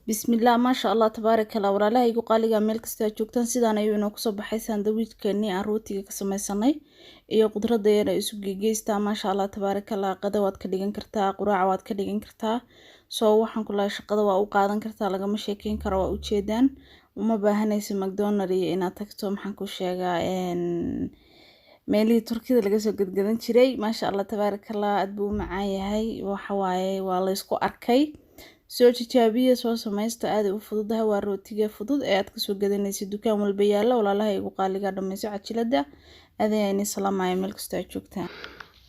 Bismillah ma sha Allah tabaarak Allah walaalahay igu qaaliga meel kasta joogtaan sidaan ayuu inoo kusoo baxay sandwichkeeni aan rootiga ka samaysanay iyo qudrada yar ay isu geegeystaa ma sha Allah tabaarak Allah qada waad ka dhigan kartaa quraac waad ka dhigan kartaa soo waxaan kula shaqada waa u qaadan kartaa lagama sheekeyn karo waa u jeedaan uma baahanaysa McDonald's inaad tagto maxaan ku sheegaa meelihii Turkida laga soo gadgadan jiray ma sha Allah tabaarak Allah aad buu u macaan yahay waxa waaye waa la isku arkay soo tijaabiye soo samaysta aad u fududahay waa rootiga fudud ee aad ka soo gadanaysid dukaan walba yaala walaalahay igu qaaliga dhamayso cajilada adeeyani salaamay meel kasta joogtaan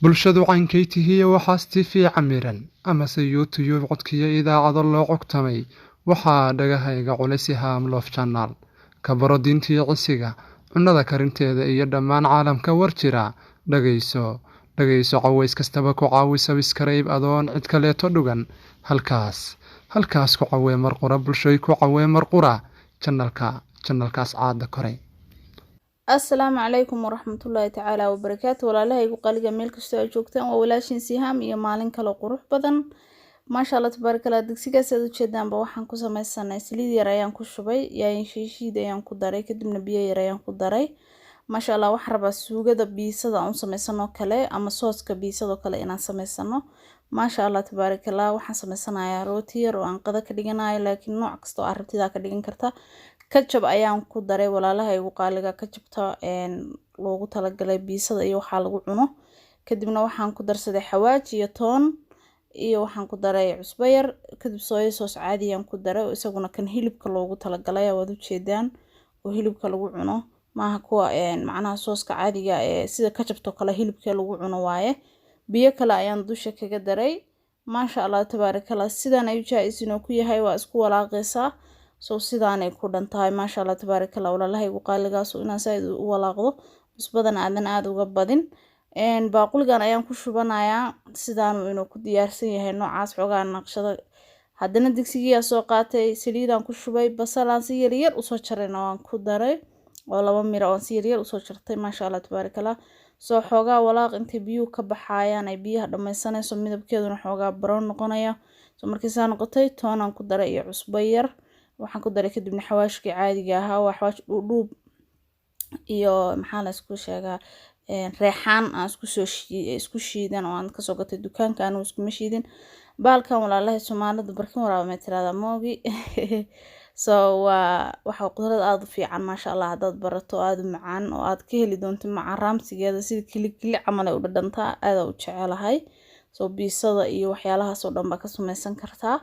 bulshadu caynkeetihiya waxaas TV camiran ama se YouTube codkiya idaacado loo cogtamay waxaa dhagahayga culisi haamloof channel kabaro diintii cisiga cunada karinteeda iyo dhammaan caalamka war jira dhagayso caways kastaba ku caawi subscribe adoon cid kale to dhugan halkaas ku caawee marqura bulshay ku caawee marqura channelkaas caada koray assalaamu calaykum waraxmatullaahi tacaala wabarakaatu walaalahay igu qaaliga meel kasta oo joogtaan waa walaashin Sihaam iyo maalin kale qurux badan maasha Allah tabarakallah digsigaas aad u jeedaanba waxaan ku samaysanay saliid yar ayaan ku shubay yaayin shiishiid ayaan ku daray kadibna biyo yar ayaan ku daray maasha Allah wax raba suugada biisada aan samaysano kale ama sooska biisada kale inaan samaysano maasha Allah tabarakallah waxaan samaysanayaa rooti yar oo aan qada ka dhiganayo laakiin nooc kasta oo arabtida ka dhigan karta ketchup ayaan ku daray walaalahay igu qaaliga ketchupta loogu talagalay biisada iyo waxa lagu cuno kadibna waxaan ku darsaday xawaaji iyo toon iyo waxaan ku daray cusbo yar kadib soy sauce caadi aan ku daray isaguna kan hilibka loogu talagalay wad u jeedaan oo hilibka lagu cuno maaha kuwa macnaha sooska caadiga sida ketchupta kale hilibka lagu cuno waaye biyo kale ayaan dusha kaga daray maasha Allah tabarakallah sidaan ay jaaisino ku yahay waa isku walaaqaysaa soo sidaan ay ku dhantahay maasha Allah tabarakallah walaalahay ugu qaaligaas inaan sayd u walaaqdo isbadan aadan aad uga badin baaquligan ayaan ku shubanayaa sidaan inuu ku diyaarsan yahay noocaas xogaa naqshada haddana digsigiya soo qaatay saliidaan ku shubay basalaan si yar u soo jarayna waan ku daray oo laba miro oo si yar u soo jartay maasha Allah tabarakallah soo xogaa walaaq inta biyo ka baxayaan ay biyaha dhamaysanayso midabkeeduna xogaa brown noqonaya soo markii saan noqotay toonaan ku daray iyo cusbo yar waxaan ku daray kadibna xawaashkii caadiga ahaa waa xawaash dhuudhuub iyo maxaa la isku sheegaa reexaan aan isku shiidan oo aan ka soo gatay dukaanka aan isku mashiidin baalkan walaalahay Soomaalida barkin waraaba ma tirada moogi soo waxa qudrad aad u fiican maasha Allah hadaad barato aad u macaan oo aad ka heli doonto macaan raamsigeeda sida kili camal ay u dhadhantaa aad u jecelahay soo biisada iyo waxyaalahaas oo dhan ba ka samaysan kartaa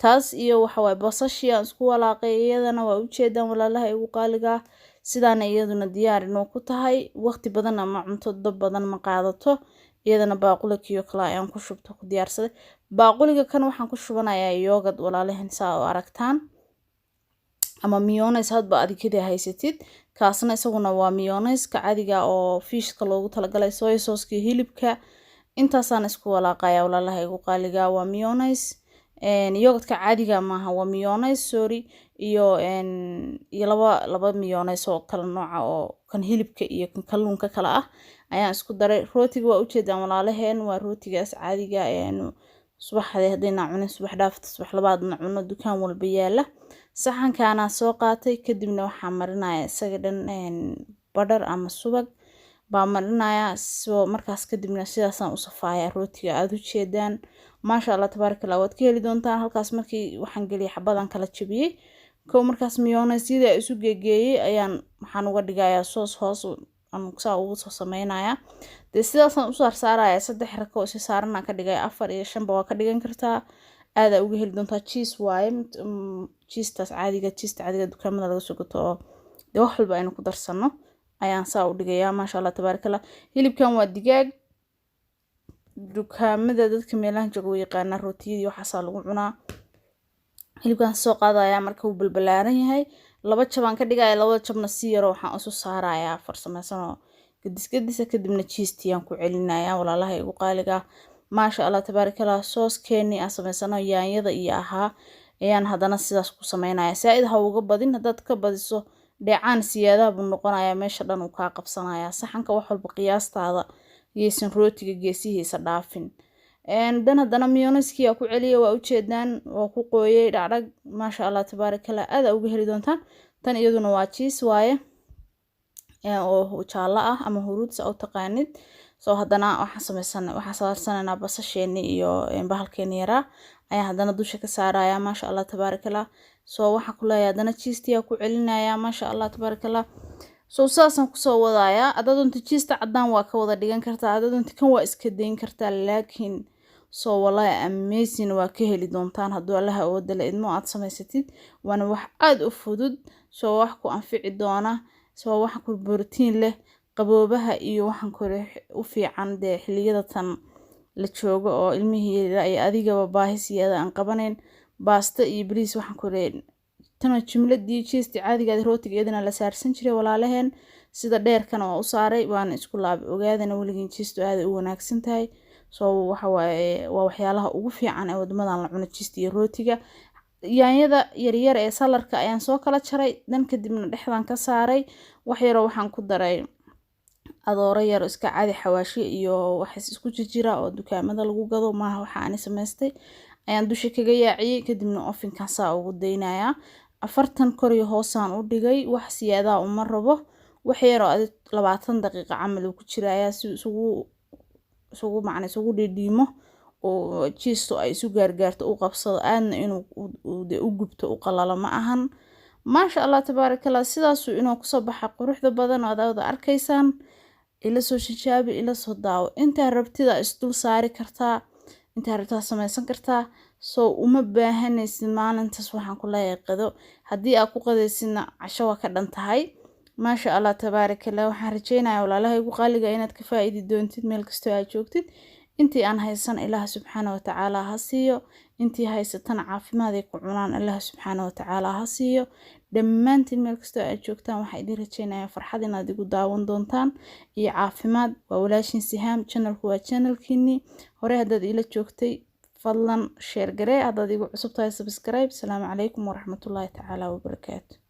taas iyo waxa way basashii aan isku walaaqay iyadana waa u jeedaan walaalahay ugu qaaliga sidaan iyaduna diyaar inoo ku tahay waqti badan ama cunto dab badan ma qaadato iyadana baaquliga kale ayaan ku shubto ku diyaarsaday baaquliga kan waxaan ku shubanayaa yogurt walaalahan saa oo aragtaan ama mayonnaise hadba adigida haysatid kaasna isaguna waa mayonnaise ka caadiga oo fishka loogu talagalay soy sauce hilibka intaasaan isku walaaqaya walaalahay ugu qaaliga waa mayonnaise yogurtka caadiga maaha waa mayonnaise sorry iyo laba mayonnaise oo kala nooca oo kan hilibka iyo kan kalluunka kala ah ayaan isku daray rootiga waa u jeedaan walaalaheen waa rootigaas caadiga subaxdii hadayna cunin subax dhaafta subax labaadna cuno dukaan walba yaala saxankaana soo qaatay kadibna waxaan marinayaa isaga dhan badar ama subag baa marinayaa soo markaas kadibna sidaasaan u safaaya rootiga aad u jeedaan maasha Allah tabarakallah waad ka heli doontaan halkaas markii waxaan galiyay xabadan kala jabiyay koo markaas mayonnaise sida isu geeyay ayaan waxaan uga dhigayaa sauce hoos aan ugu soo sameeynayaa sidaasaan u saarsaaraya 3 rako oo si saarana ka dhigay 4 iyo 5 waa ka dhigan kartaa aad uga heli doontaa cheese waaye cheese caadiga dukaamada laga soo gato wax walba aynu ku darsano ayaan saa u dhigayaa maasha Allah tabarakallah hilibkan waa digaag dukaamada dadka meelaha jooga way yaqaanaa rootiyada waxa lagu cunaa hilibkan soo qaadaya marka uu balbalaaran yahay laba jabaan ka dhigaya labada jabna si yar waxaan u soo saarayaa farsamaysan gadis kadibna cheese-tiyaan ku celinayaa walaalahay ugu qaaliga maasha Allah tabarakallah sauce-keeni aan samaysano yaanyada iyo ahaa ayaan hadana sidaas ku sameynaya saaid ha uga badin hadaad ka badiso dheecaan siyaadaha buu noqonayaa meesha dhan uu ka qabsanayaa saxanka wax walba qiyaastaada yeesan rootiga geesihiisa dhaafin dan haddana mayonnaise-kii ku celiya waa u jeedaan waa ku qooyay dhacdhag maasha Allah tabarakallah aad uga heli doontaan tan iyaduna waa cheese waaye oo jaalla ah ama huruudsa oo taqaanid soo haddana waxaan saarsanaa basasheeni iyo bahalkeeni yaraa ayaa haddana dusha ka saaraya maasha Allah tabarakallah soo waxa ku leeyahay haddana cheese-tia ku celinaya maasha Allah tabarakallah soo saasan ku soo wadaya adadunta cheese-ta cadaan waa ka wada dhigan kartaa adadunta kan waa iska deyn kartaa laakiin soo wallahi amazing waa ka heli doontaan hadduu Allah oo dala idmo aad samaysatid waana wax aad u fudud soo wax ku anfici doona soo wax ku borotiin leh qaboobaha iyo waxan kale u fiican de xilliyada tan la joogo oo ilmihii ay adigaba baahisiyaada aan qabanayn basta iyo bariis waxan kale tan jumladii cheese caadiga ah rootigeedana la saarsan jiray walaalaheen sida dheerkana waa u saaray waana isku laab ogaadana waligiin cheese aad u wanaagsan tahay soo waxa waaye waa waxyaalaha ugu fiican ee wadamadan la cuno cheese iyo rootiga yaanyada yaryar ee salarka ayaan soo kala jaray dan kadibna dhexdan ka saaray wax yar waxaan ku daray adooro yar iska caadi xawaashi iyo wax isku jira oo dukaamada lagu gado maaha waxa aan samaystay ayaan dusha kaga yaaciyay kadibna ovenkan saa ugu deynaya 40 kor iyo hoosaan u dhigay wax siyaada uma rabo wax yar oo 20 daqiiqo camal ku jiraya si isugu dhidhiimo oo cheese ay isu gaargaarto u qabsado aadna inuu u gubto u qalalo ma ahan maasha Allah tabarakallah sidaas inuu ku soo baxa quruxda badan oo aad arkaysaan ila soo shijaabi ila soo daawo inta rabtida isdul saari kartaa inta rabtaa samaysan kartaa soo uma baahanaysid maalintaas waxaan ku leeyahay qado haddii aad ku qadaysidna casho waa ka dhan tahay maasha Allah tabarakallah waxaan rajeynayaa walaalahay ugu qaaliga inaad ka faa'iidi doontid meel kasta aad joogtid intii aan haysan Ilaahay subxaanahu wa ta'ala ha siiyo intii haysatan caafimaad ay ku cunaan Ilaahay subxaanahu wa ta'ala ha siiyo dhammaantiin meel kasta aad joogtaan waxaan idin rajeynayaa farxad inaad igu daawan doontaan iyo caafimaad waa walaashin Sihaam channelku waa channelkiini hore haddaad ila joogtay fadlan share garee haddaad igu cusub tahay subscribe. Assalamu calaykum waraxmatullaahi ta'ala wabarakaatuh.